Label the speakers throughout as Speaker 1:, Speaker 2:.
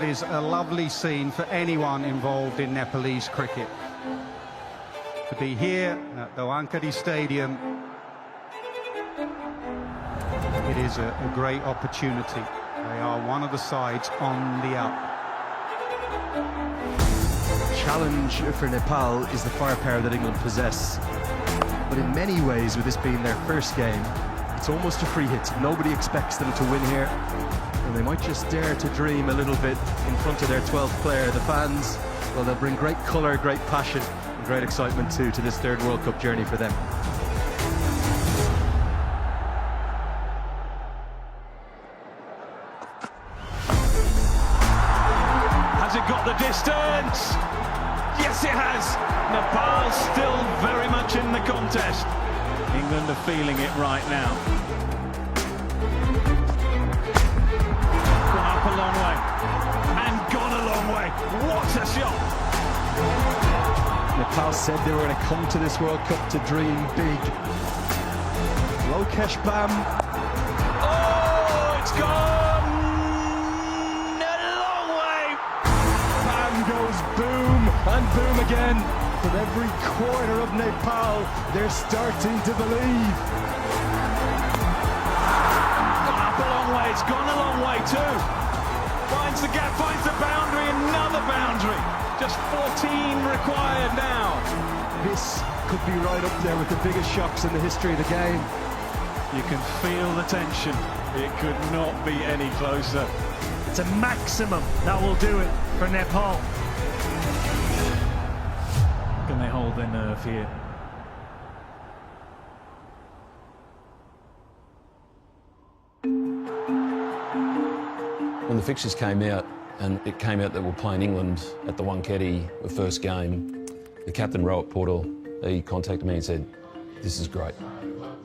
Speaker 1: that is a lovely scene for anyone involved in Nepalese cricket. To be here at the Wankhede Stadium, it is a great opportunity. They are one of the sides on the up.
Speaker 2: Challenge for Nepal is the firepower that England possess. But in many ways, with this being their first game, it's almost a free hit. Nobody expects them to win here. And they might just dare to dream a little bit in front of their 12th player. The fans, well, they'll bring great colour, great passion, and great excitement too to this third World Cup journey for them.
Speaker 3: Has it got the distance? Yes, it has. Nepal still very much in the contest. England are feeling it right now. Gone up a long way. And gone a long way. What a shot.
Speaker 2: Nepal said they were going to come to this World Cup to dream big. Lokesh Bam.
Speaker 3: Oh, it's gone a long way.
Speaker 2: Bam goes boom and boom again. From every corner of Nepal, they're starting to believe.
Speaker 3: Gone up a long way. It's gone a long way too. Finds the gap, finds the boundary, another boundary. Just 14 required now.
Speaker 2: This could be right up there with the biggest shocks in the history of the game.
Speaker 3: You can feel the tension. It could not be any closer.
Speaker 4: It's a maximum that will do it for Nepal. Can they hold their nerve here?
Speaker 5: When the fixtures came out, and it came out that we're playing England at the Wankhede, the first game, the captain, Rohit Paudel, he contacted me and said, this is great.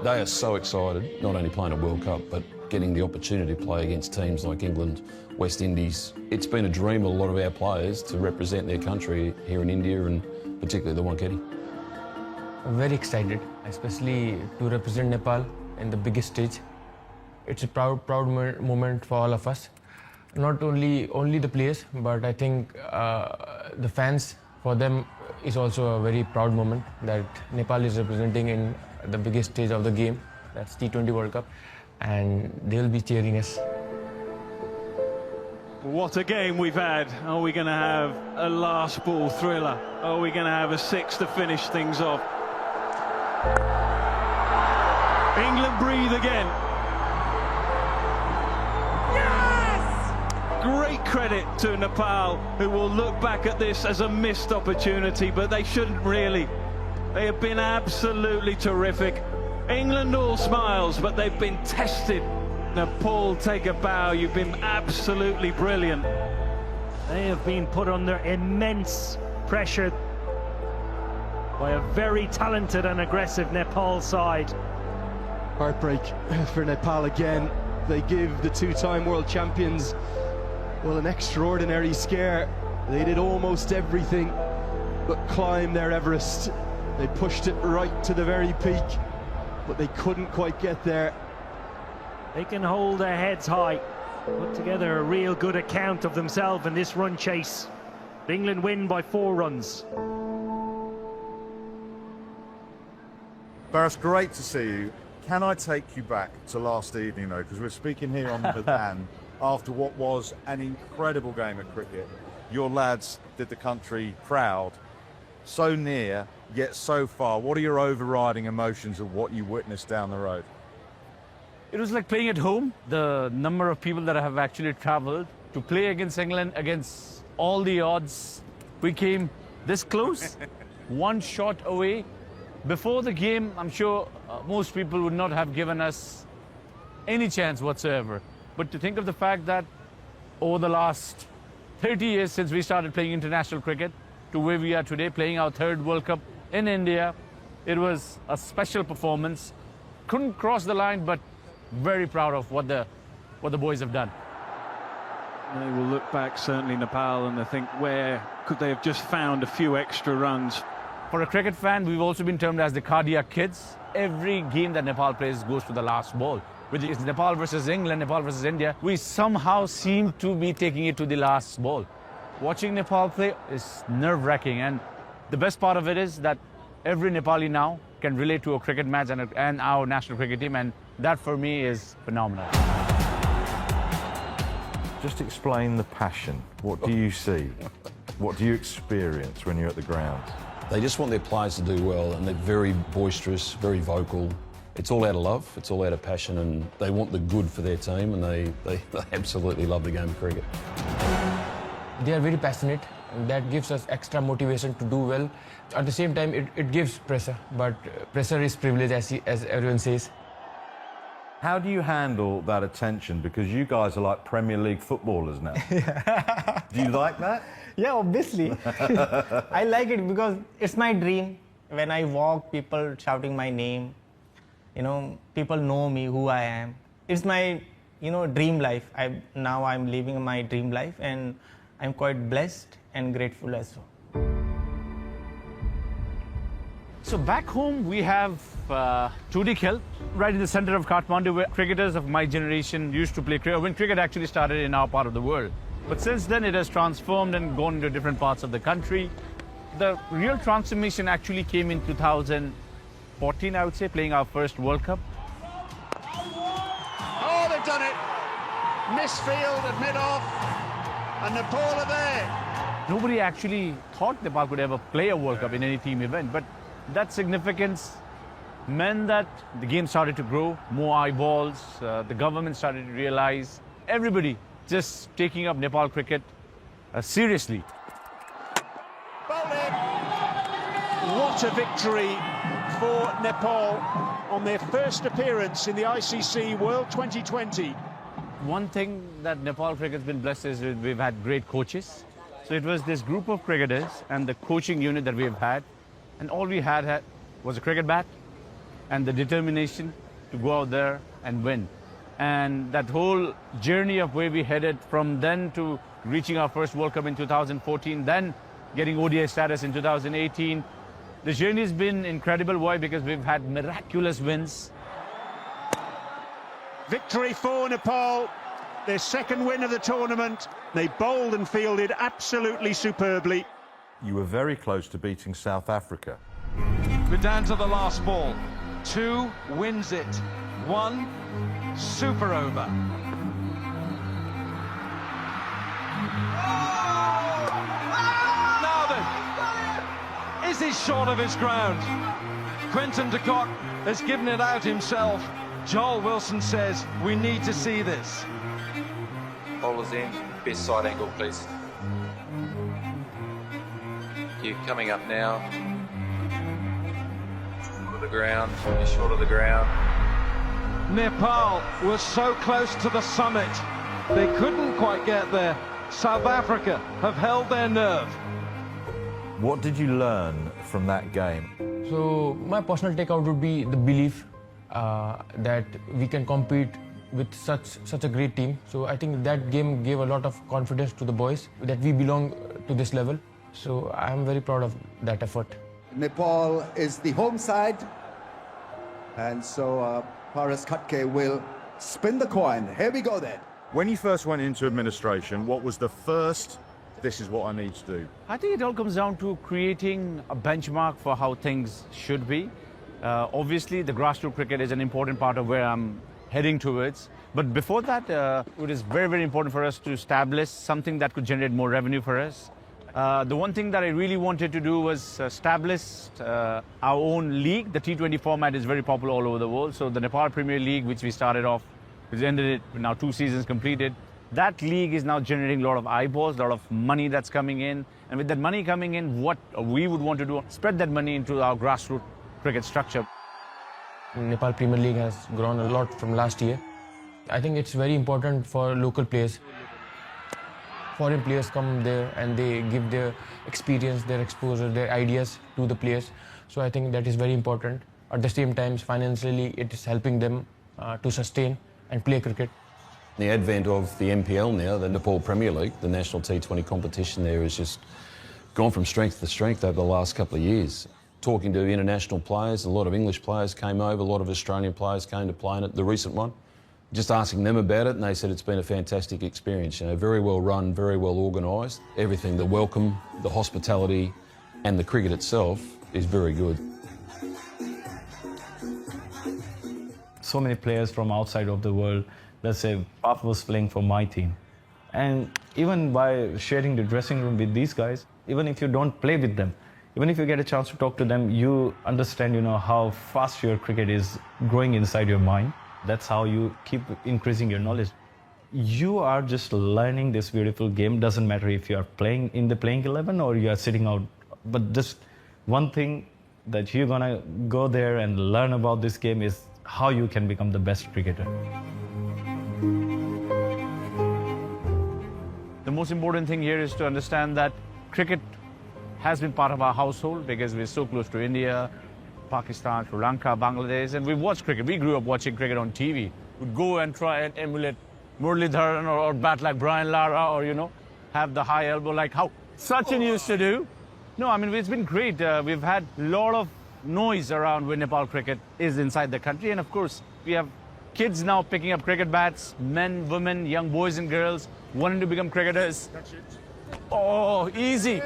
Speaker 5: They are so excited, not only playing a World Cup, but getting the opportunity to play against teams like England, West Indies. It's been a dream of a lot of our players to represent their country here in India and particularly the Wankhede.
Speaker 6: I'm very excited, especially to represent Nepal in the biggest stage. It's a proud moment for all of us. Not only the players, but I think the fans, for them, is also a very proud moment that Nepal is representing in the biggest stage of the game, that's T20 World Cup, and they'll be cheering us.
Speaker 3: What a game we've had. Are we going to have a last ball thriller? Are we going to have a six to finish things off? England breathe again. Great credit to Nepal, who will look back at this as a missed opportunity, but they shouldn't really. They have been absolutely terrific. England all smiles, but they've been tested. Nepal, take a bow. You've been absolutely brilliant.
Speaker 4: They have been put under immense pressure by a very talented and aggressive Nepal side.
Speaker 2: Heartbreak for Nepal again. They give the two-time world champions, well, an extraordinary scare. They did almost everything but climb their Everest. They pushed it right to the very peak, but they couldn't quite get there.
Speaker 4: They can hold their heads high, put together a real good account of themselves in this run chase. England win by 4 runs.
Speaker 7: Barris, great to see you. Can I take you back to last evening, though, because we're speaking here on the divan after what was an incredible game of cricket. Your lads did the country proud. So near, yet so far. What are your overriding emotions of what you witnessed down the road?
Speaker 8: It was like playing at home. The number of people that have actually traveled to play against England, against all the odds. We came this close, one shot away. Before the game, I'm sure most people would not have given us any chance whatsoever. But to think of the fact that over the last 30 years since we started playing international cricket to where we are today, playing our 3rd World Cup in India, it was a special performance. Couldn't cross the line, but very proud of what the boys have done.
Speaker 3: They will look back, certainly Nepal, and they think, where could they have just found a few extra runs?
Speaker 8: For a cricket fan, we've also been termed as the cardiac kids. Every game that Nepal plays goes to the last ball. Whether it's Nepal versus England, Nepal versus India, we somehow seem to be taking it to the last ball. Watching Nepal play is nerve-wracking, and the best part of it is that every Nepali now can relate to a cricket match and our national cricket team, and that for me is phenomenal.
Speaker 7: Just explain the passion. What do you see? What do you experience when you're at the ground?
Speaker 5: They just want their players to do well, and they're very boisterous, very vocal. It's all out of love, it's all out of passion, and they want the good for their team, and they absolutely love the game of cricket.
Speaker 6: They are very passionate, and that gives us extra motivation to do well. At the same time, it gives pressure, but pressure is privilege, as everyone says.
Speaker 7: How do you handle that attention? Because you guys are like Premier League footballers now. Do you like that?
Speaker 9: Yeah, obviously. I like it because it's my dream. When I walk, people shouting my name. You know, people know me, who I am. It's my, dream life. Now I'm living my dream life, and I'm quite blessed and grateful as well.
Speaker 8: So back home, we have Tudi Khel, right in the center of Kathmandu, where cricketers of my generation used to play cricket, when cricket actually started in our part of the world. But since then, it has transformed and gone into different parts of the country. The real transformation actually came in 2014, I would say, playing our first World Cup.
Speaker 10: Oh, they've done it! Misfield at mid-off, and Nepal are there.
Speaker 8: Nobody actually thought Nepal could ever play a World Cup in any team event, but that significance meant that the game started to grow, more eyeballs, the government started to realize, everybody just taking up Nepal cricket seriously.
Speaker 10: Bowling! What a victory for Nepal on their first appearance in the ICC World 2020.
Speaker 8: One thing that Nepal cricket's been blessed is we've had great coaches. So it was this group of cricketers and the coaching unit that we've had, and all we had was a cricket bat and the determination to go out there and win. And that whole journey of where we headed from then to reaching our first World Cup in 2014, then getting ODI status in 2018, the journey has been incredible. Why? Because we've had miraculous wins.
Speaker 10: Victory for Nepal, their second win of the tournament. They bowled and fielded absolutely superbly.
Speaker 7: You were very close to beating South Africa.
Speaker 11: We're down to the last ball. 2 wins it. 1 super over. Now then, is he short of his ground? Quinton de Kock has given it out himself. Joel Wilson says we need to see this.
Speaker 12: Bowlers in, best side angle please. You're coming up now. Short of the ground, you're short of the ground.
Speaker 11: Nepal was so close to the summit. They couldn't quite get there. South Africa have held their nerve.
Speaker 7: What did you learn from that game?
Speaker 6: So my personal takeout would be the belief that we can compete with such a great team. So I think that game gave a lot of confidence to the boys that we belong to this level. So I am very proud of that effort.
Speaker 13: Nepal is the home side, and so Paras Khatke will spin the coin. Here we go then.
Speaker 7: When you first went into administration, what was the first, this is what I need to do?
Speaker 8: I think it all comes down to creating a benchmark for how things should be. Obviously, the grassroots cricket is an important part of where I'm heading towards. But before that, it is very, very important for us to establish something that could generate more revenue for us. The one thing that I really wanted to do was establish our own league. The T20 format is very popular all over the world. So the Nepal Premier League, which we started off, which ended it, now 2 seasons completed, that league is now generating a lot of eyeballs, a lot of money that's coming in. And with that money coming in, what we would want to do, spread that money into our grassroots cricket structure.
Speaker 6: Nepal Premier League has grown a lot from last year. I think it's very important for local players. Foreign players come there and they give their experience, their exposure, their ideas to the players. So I think that is very important. At the same time, financially, it is helping them to sustain and play cricket.
Speaker 5: The advent of the NPL now, the Nepal Premier League, the national T20 competition there, has just gone from strength to strength over the last couple of years. talking to international players. A lot of English players came over, a lot of Australian players came to play in it, the recent one. Just asking them about it, and they said it's been a fantastic experience. You know, very well run, very well organised. Everything, the welcome, the hospitality, and the cricket itself is very good.
Speaker 8: So many players from outside of the world. Let's say Papa was playing for my team. And even by sharing the dressing room with these guys, even if you don't play with them, even if you get a chance to talk to them, you understand, you know, how fast your cricket is growing inside your mind. That's how you keep increasing your knowledge. You are just learning this beautiful game. Doesn't matter if you are playing in the playing 11 or you are sitting out. But just one thing that you're gonna go there and learn about this game is how you can become the best cricketer. The most important thing here is to understand that cricket has been part of our household because we're so close to India, Pakistan, Sri Lanka, Bangladesh, and we've watched cricket. We grew up watching cricket on TV. We'd go and try and emulate Muralidharan or bat like Brian Lara, or, you know, have the high elbow like how Sachin used to do. No, I mean, it's been great. We've had a lot of noise around where Nepal cricket is inside the country. And of course, we have kids now picking up cricket bats, men, women, young boys and girls wanting to become cricketers. Oh, easy.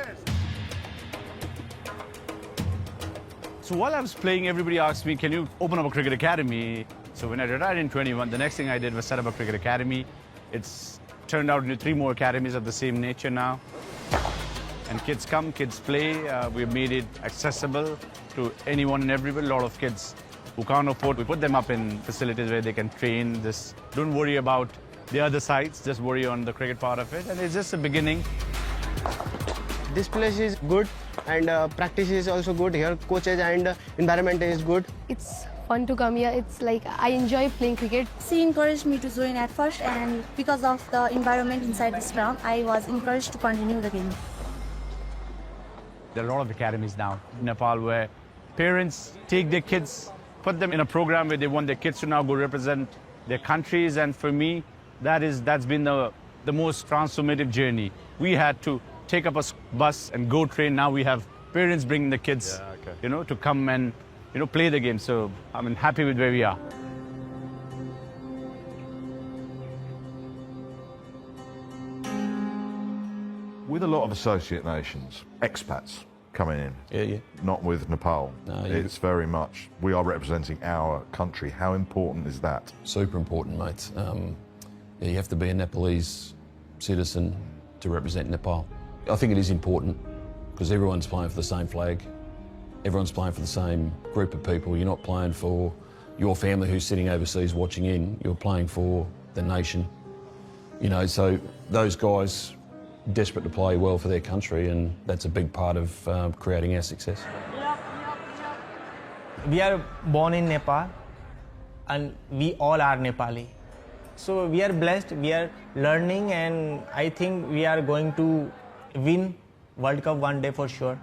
Speaker 8: So while I was playing, everybody asked me, can you open up a cricket academy? So when I retired in 21, the next thing I did was set up a cricket academy. It's turned out into 3 more academies of the same nature now. And kids come, kids play. We've made it accessible to anyone and everybody. A lot of kids who can't afford, we put them up in facilities where they can train. Just don't worry about the other sides, just worry on the cricket part of it. And it's just a beginning.
Speaker 14: This place is good and practice is also good here. Coaches and environment is good.
Speaker 15: It's fun to come here. It's like I enjoy playing cricket.
Speaker 16: She encouraged me to join at first, and because of the environment inside this ground, I was encouraged to continue the game.
Speaker 8: There are a lot of academies now in Nepal where parents take their kids, put them in a program where they want their kids to now go represent their countries. And for me, that's been the most transformative journey. We had to take up a bus and go train. Now we have parents bringing the kids, you know, to come and, you know, play the game. So I'm happy with where we are.
Speaker 7: With a lot of associate nations, expats coming in.
Speaker 5: Yeah.
Speaker 7: Not with Nepal.
Speaker 5: No,
Speaker 7: it's very much, we are representing our country. How important is that?
Speaker 5: Super important, mate. Yeah, you have to be a Nepalese citizen to represent Nepal. I think it is important because everyone's playing for the same flag. Everyone's playing for the same group of people. You're not playing for your family who's sitting overseas watching in. You're playing for the nation. You know, so those guys desperate to play well for their country, and that's a big part of creating our success.
Speaker 9: We are born in Nepal and we all are Nepali. So we are blessed, we are learning, and I think we are going to win World Cup one day for sure.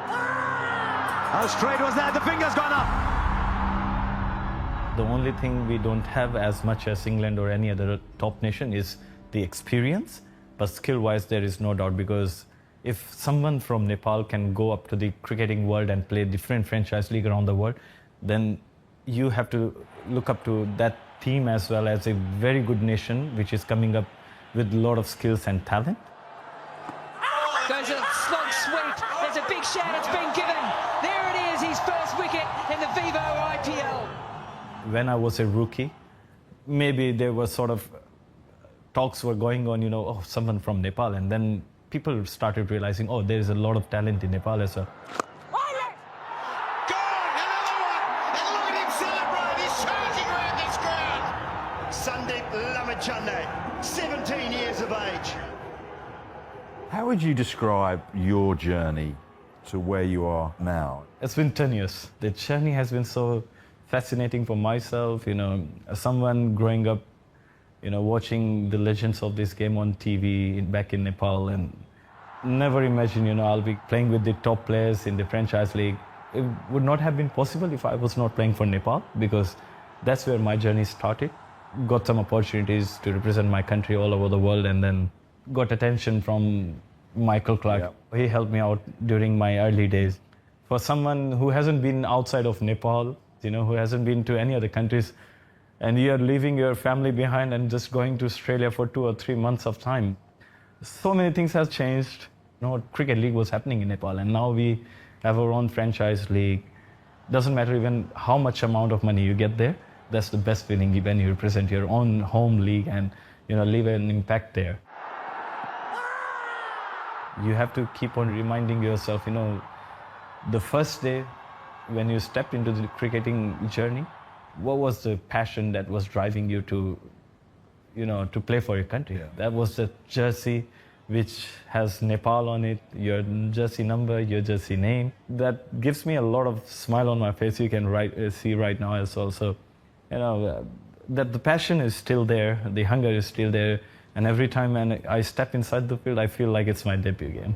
Speaker 10: How straight was that? The finger's gone up.
Speaker 8: The only thing we don't have as much as England or any other top nation is the experience. But skill-wise, there is no doubt, because if someone from Nepal can go up to the cricketing world and play different franchise league around the world, then you have to look up to that team as well as a very good nation which is coming up with a lot of skills and talent.
Speaker 17: Goes a slog sweep. There's a big shout. It's been given. There it is, his first wicket in the Vivo IPL.
Speaker 8: When I was a rookie, maybe there was sort of talks were going on, you know, oh, someone from Nepal, and then people started realizing, oh, there is a lot of talent in Nepal as well.
Speaker 10: Sandeep Lamachande, 17 years of age.
Speaker 7: How would you describe your journey to where you are now?
Speaker 8: It's been 10 years. The journey has been so fascinating for myself, you know, as someone growing up, you know, watching the legends of this game on TV back in Nepal, and never imagine, you know, I'll be playing with the top players in the franchise league. It would not have been possible if I was not playing for Nepal, because that's where my journey started. Got some opportunities to represent my country all over the world, and then got attention from Michael Clarke. He helped me out during my early days. For someone who hasn't been outside of Nepal, you know, who hasn't been to any other countries, and you're leaving your family behind and just going to Australia for 2 or 3 months of time. So many things have changed. You know, cricket league was happening in Nepal, and now we have our own franchise league. Doesn't matter even how much amount of money you get there. That's the best feeling when you represent your own home league and, you know, leave an impact there. You have to keep on reminding yourself, you know, the first day when you stepped into the cricketing journey, what was the passion that was driving you to, you know, to play for your country? Yeah. That was the jersey which has Nepal on it, your jersey number, your jersey name. That gives me a lot of smile on my face. You can see right now as well. So, you know, that the passion is still there, the hunger is still there, and every time when I step inside the field, I feel like it's my debut game.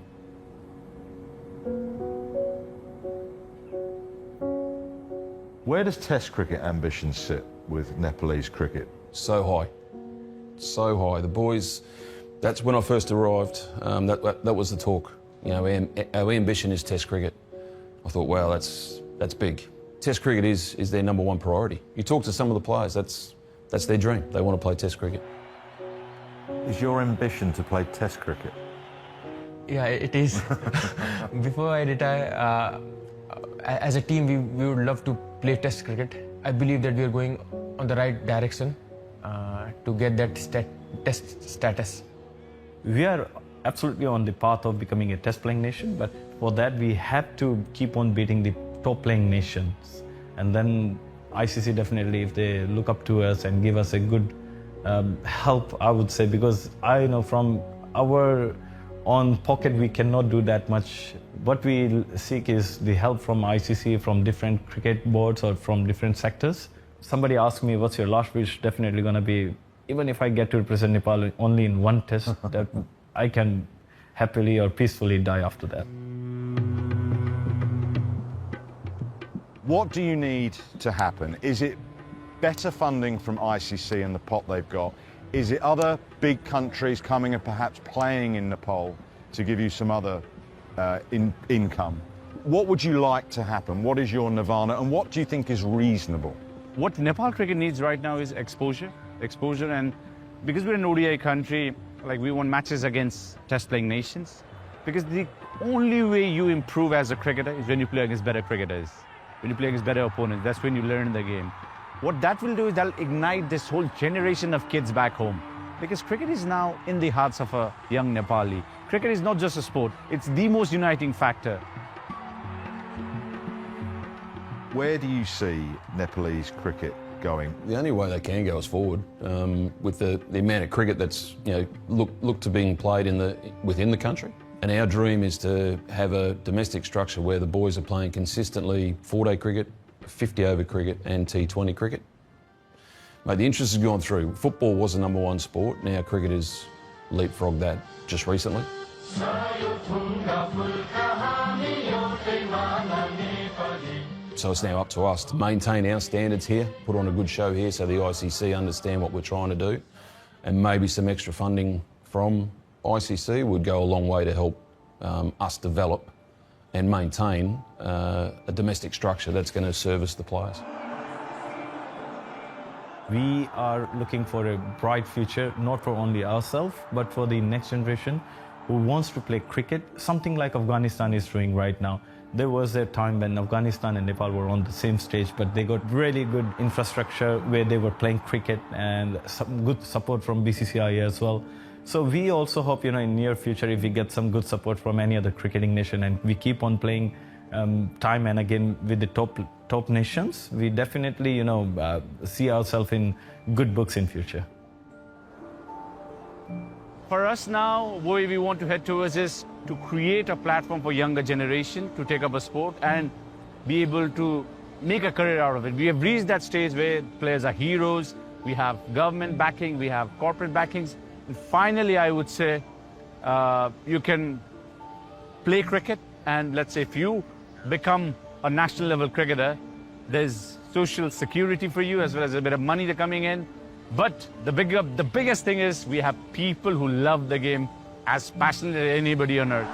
Speaker 7: Where does Test cricket ambition sit with Nepalese cricket?
Speaker 5: So high, so high. The boys, that's when I first arrived, that was the talk. You know, our ambition is Test cricket. I thought, wow, that's big. Test cricket is their #1 priority. You talk to some of the players, that's their dream. They want to play Test cricket.
Speaker 7: Is your ambition to play Test cricket?
Speaker 6: Yeah, it is. Before I retire, as a team, we would love to play Test cricket. I believe that we are going on the right direction to get that Test status.
Speaker 8: We are absolutely on the path of becoming a Test playing nation, but for that we have to keep on beating the top playing nations. And then ICC definitely, if they look up to us and give us a good help, I would say, because I know from our own pocket we cannot do that much. What we seek is the help from ICC, from different cricket boards or from different sectors. Somebody asked me, what's your last wish? Definitely going to be, even if I get to represent Nepal only in one test, that I can happily or peacefully die after that.
Speaker 7: What do you need to happen? Is it better funding from ICC and the pot they've got? Is it other big countries coming and perhaps playing in Nepal to give you some other income? What would you like to happen? What is your nirvana, and what do you think is reasonable?
Speaker 8: What Nepal cricket needs right now is exposure, and because we're an ODI country, like we want matches against Test playing nations, because the only way you improve as a cricketer is when you play against better cricketers, when you play against better opponents. That's when you learn the game. What that will do is that'll ignite this whole generation of kids back home, because cricket is now in the hearts of a young Nepali. Cricket is not just a sport, it's the most uniting factor.
Speaker 7: Where do you see Nepalese cricket going?
Speaker 5: The only way they can go is forward. With the amount of cricket that's, you know, look to being played within the country. And our dream is to have a domestic structure where the boys are playing consistently 4-day cricket, 50-over cricket and T20 cricket. Mate, the interest has gone through. Football was the #1 sport. Now cricket has leapfrogged that just recently. So it's now up to us to maintain our standards here, put on a good show here so the ICC understand what we're trying to do, and maybe some extra funding from ICC would go a long way to help us develop and maintain a domestic structure that's going to service the players.
Speaker 8: We are looking for a bright future, not for only ourselves, but for the next generation who wants to play cricket, something like Afghanistan is doing right now. There was a time when Afghanistan and Nepal were on the same stage, but they got really good infrastructure where they were playing cricket and some good support from BCCI as well. So we also hope, you know, in near future, if we get some good support from any other cricketing nation and we keep on playing time and again with the top nations, we definitely, you know, see ourselves in good books in future. For us now, where we want to head towards is to create a platform for younger generation to take up a sport and be able to make a career out of it. We have reached that stage where players are heroes, we have government backing, we have corporate backings. And finally, I would say, you can play cricket, and let's say if you become a national level cricketer, there's social security for you as well as a bit of money coming in. But the biggest thing is we have people who love the game as passionate as anybody on earth.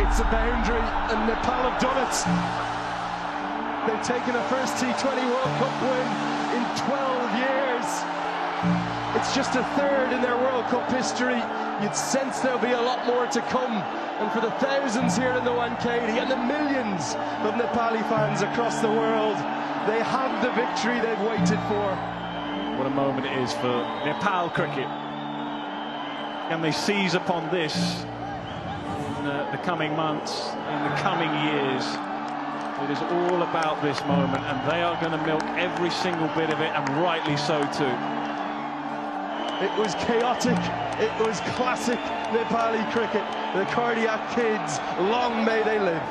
Speaker 2: It's a boundary, and Nepal have done it. They've taken a first T20 World Cup win in 12 years. It's just a third in their World Cup history. You'd sense there'll be a lot more to come. And for the thousands here in the Wankhede and the millions of Nepali fans across the world, they have the victory they've waited for.
Speaker 3: What a moment it is for Nepal cricket. Can they seize upon this in the coming months, in the coming years? It is all about this moment, and they are going to milk every single bit of it, and rightly so too.
Speaker 2: It was chaotic, it was classic Nepali cricket. The Cardiac Kids, long may they live.